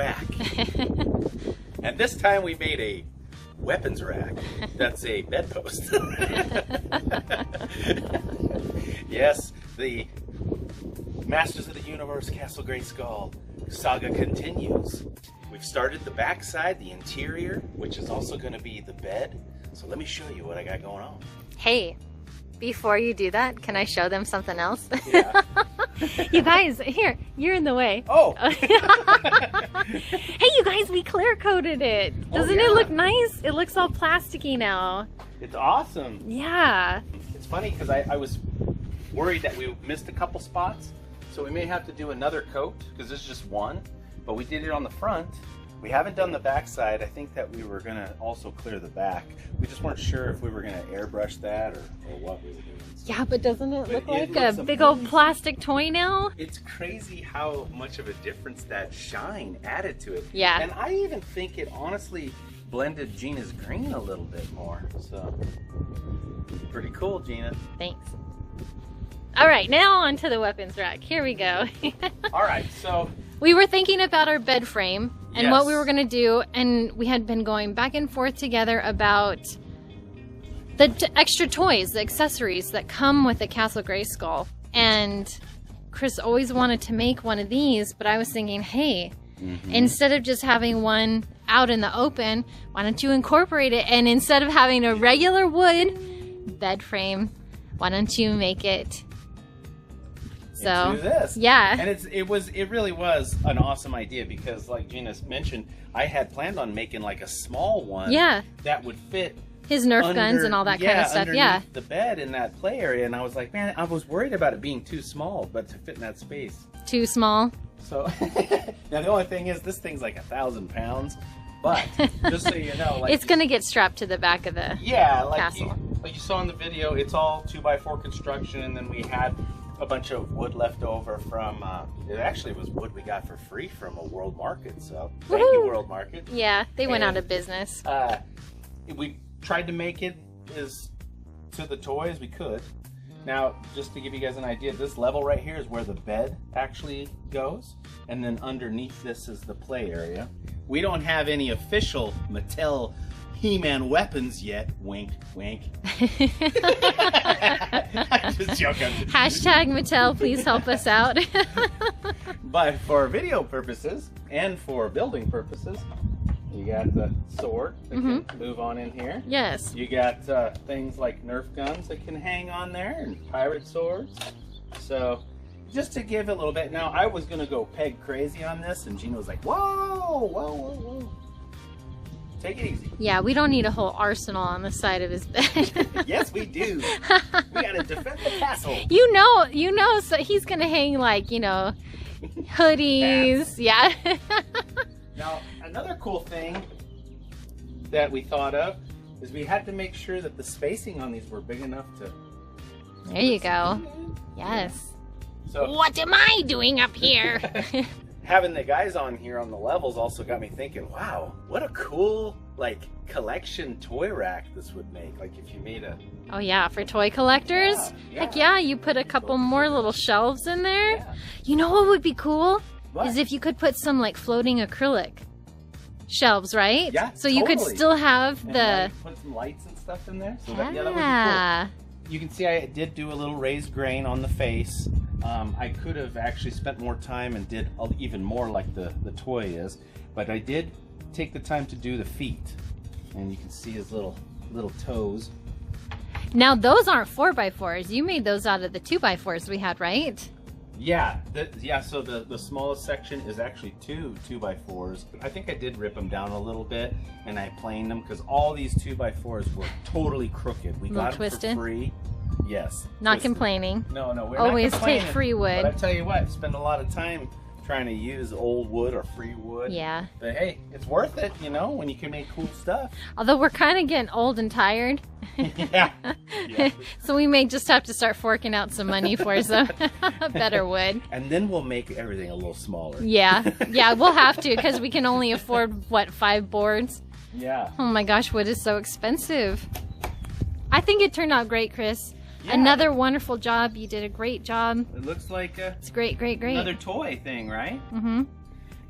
back. And this time we made a weapons rack. That's a bedpost. Yes, the Masters of the Universe Castle Grayskull saga continues. We've started the back side, the interior, which is also going to be the bed. So let me show you what I got going on. Hey, before you do that, can I show them something else? Yeah. You guys, here, you're in the way. Oh! Hey, you guys, we clear coated it. Doesn't it look nice? It looks all plasticky now. It's awesome. Yeah. It's funny because I was worried that we missed a couple spots. So we may have to do another coat because this is just one. But we did it on the front. We haven't done the back side. I think that we were going to also clear the back. We just weren't sure if we were going to airbrush that or what we were doing. So. Yeah, but doesn't it look like a big old plastic toy now? It's crazy how much of a difference that shine added to it. Yeah. And I even think it honestly blended Gina's green a little bit more. So, pretty cool, Gina. Thanks. All right, now on to the weapons rack. Here we go. All right, so... We were thinking about our bed frame and yes. what we were going to do, and we had been going back and forth together about the extra toys, the accessories that come with the Castle Grayskull. And Chris always wanted to make one of these, but I was thinking, hey, instead of just having one out in the open, why don't you incorporate it? And instead of having a regular wood bed frame, why don't you make it... So do this. Yeah. And it really was an awesome idea because like Gina mentioned, I had planned on making like a small one that would fit his Nerf guns and all that kind of stuff. Yeah. The bed in that play area, and I was like, man, I was worried about it being too small, but to fit in that space. Too small. So now the only thing is this thing's like 1,000 pounds, but just so you know, like it's gonna get strapped to the back of the castle. Like you saw in the video, it's all 2x4 construction, and then we had a bunch of wood left over from, it actually was wood we got for free from a World Market, so thank you, World Market. Yeah, they went out of business. We tried to make it as to the toy as we could. Now, just to give you guys an idea, this level right here is where the bed actually goes, and then underneath this is the play area. We don't have any official Mattel He-Man weapons yet. Wink, wink. I'm just joking. Hashtag Mattel, please help us out. But for video purposes and for building purposes, you got the sword that can move on in here. Yes. You got things like Nerf guns that can hang on there and pirate swords. So just to give it a little bit. Now, I was going to go peg crazy on this, and Gina was like, whoa, whoa, whoa, whoa. Take it easy. Yeah, we don't need a whole arsenal on the side of his bed. Yes, we do. We gotta defend the castle. You know, so he's gonna hang like, you know, hoodies. Yeah. Now, another cool thing that we thought of is we had to make sure that the spacing on these were big enough to... There you go. Yes. So, what am I doing up here? having the guys on here on the levels also got me thinking, wow, what a cool like collection toy rack this would make. Like if you made a... Oh yeah, for toy collectors? Yeah. Heck yeah, you put a couple more little shelves in there. Yeah. You know what would be cool? What? Is if you could put some like floating acrylic shelves, right? Yeah, so you could still have and the... put some lights and stuff in there. So Yeah. that would be cool. You can see I did do a little raised grain on the face. I could have actually spent more time and did even more like the toy is, but I did take the time to do the feet, and you can see his little toes. Now those aren't 4x4s. You made those out of the 2x4s we had, right? Yeah, so the smallest section is actually two 2x4s. I think I did rip them down a little bit, and I planed them because all these 2x4s were totally crooked. We got them for free. Yes. Not twisted. complaining. No, we're always not complaining. take free wood. But I tell you what, spend a lot of time trying to use old wood or free wood. Yeah. But hey, it's worth it, you know, when you can make cool stuff. Although we're kind of getting old and tired. Yeah. So we may just have to start forking out some money for some better wood. And then we'll make everything a little smaller. Yeah, we'll have to because we can only afford, what, 5 boards? Yeah. Oh my gosh, wood is so expensive. I think it turned out great, Chris. Yeah. Another wonderful job. You did a great job. It looks like it's great. another toy thing, right? Mm-hmm.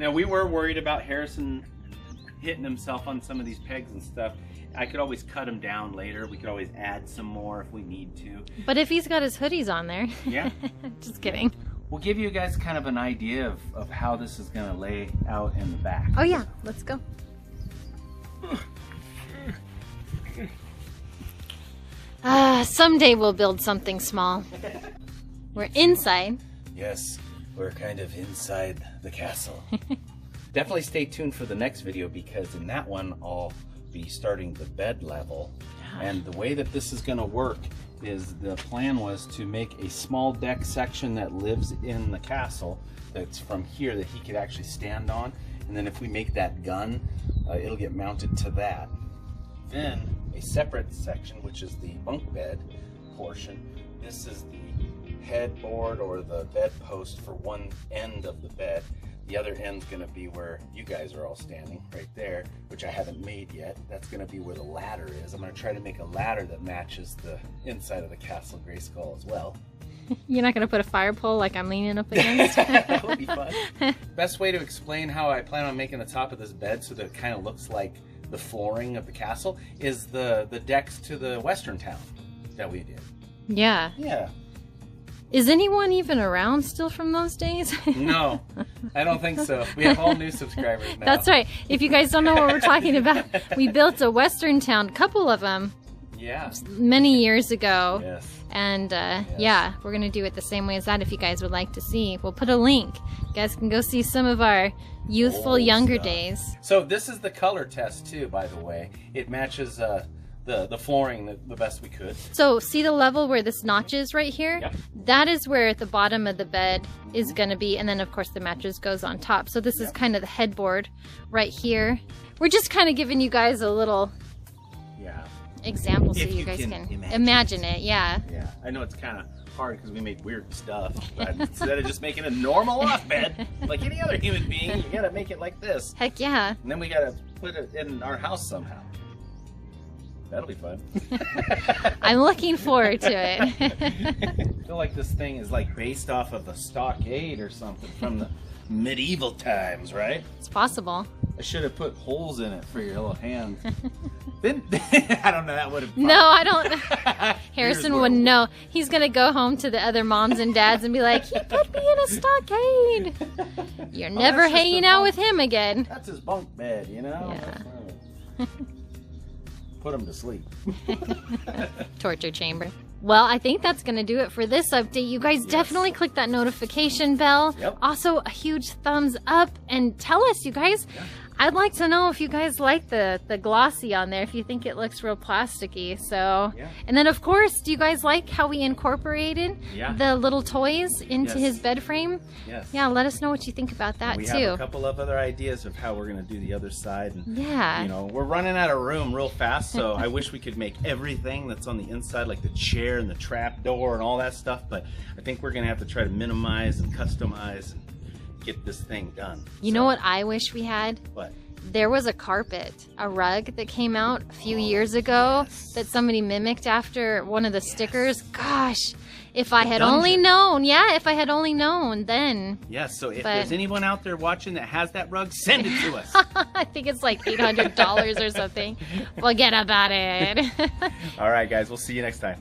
Now we were worried about Harrison hitting himself on some of these pegs and stuff. I could always cut him down later. We could always add some more if we need to. But if he's got his hoodies on there. Yeah. Just kidding. We'll give you guys kind of an idea of how this is going to lay out in the back. Oh yeah, let's go. Someday we'll build something small. We're inside. Yes, we're kind of inside the castle. Definitely stay tuned for the next video, because in that one I'll be starting the bed level. And the way that this is going to work is the plan was to make a small deck section that lives in the castle that's from here that he could actually stand on. And then if we make that gun, it'll get mounted to that. Then a separate section, which is the bunk bed portion. This is the headboard or the bed post for one end of the bed. The other end's going to be where you guys are all standing, right there, which I haven't made yet. That's going to be where the ladder is. I'm going to try to make a ladder that matches the inside of the Castle Grayskull as well. You're not going to put a fire pole like I'm leaning up against? That would be fun. Best way to explain how I plan on making the top of this bed so that it kind of looks like the flooring of the castle is the decks to the western town that we did. Yeah. Yeah. Is anyone even around still from those days? No, I don't think so. We have all new subscribers now. That's right. If you guys don't know what we're talking about, we built a western town, couple of them. Yeah. Many years ago. Yes. And Yes. yeah, we're going to do it the same way as that if you guys would like to see. We'll put a link. You guys can go see some of our youthful Old younger stuff. days. So this is the color test too, by the way. It matches the flooring the best we could. So see the level where this notch is right here? Yep. That is where the bottom of the bed is going to be. And then of course the mattress goes on top. So this is kind of the headboard right here. We're just kind of giving you guys a little example so If you you guys can can imagine imagine it. Yeah. Yeah, I know it's kind of hard because we make weird stuff, but instead of just making a normal loft bed like any other human being, you gotta make it like this. Heck yeah. And then we gotta put it in our house somehow. That'll be fun. I'm looking forward to it. I feel like this thing is like based off of a stockade or something from the medieval times, right? It's possible. I should have put holes in it for your little hands. Then I don't know, that would have. No, I don't. Harrison wouldn't know. He's gonna go home to the other moms and dads and be like, "He put me in a stockade. You're never hanging out with him again." That's his bunk bed, you know. Yeah. Put him to sleep. Torture chamber. Well, I think that's going to do it for this update. You guys definitely click that notification bell. Yep. Also, a huge thumbs up. And tell us, you guys, I'd like to know if you guys like the glossy on there, if you think it looks real plasticky. So, and then of course, do you guys like how we incorporated the little toys into his bed frame? Yes. Yeah, let us know what you think about that we too. We have a couple of other ideas of how we're going to do the other side. And, yeah. you know, we're running out of room real fast, so I wish we could make everything that's on the inside, like the chair and the trap door and all that stuff, but I think we're going to have to try to minimize and customize and get this thing done. You know what I wish we had? What? There was a carpet, a rug that came out a few years ago that somebody mimicked after one of the stickers. Gosh, if I had only known. Yeah, if I had only known then. Yes, so if there's anyone out there watching that has that rug, send it to us. I think it's like $800 or something. Forget about it. All right, guys, we'll see you next time.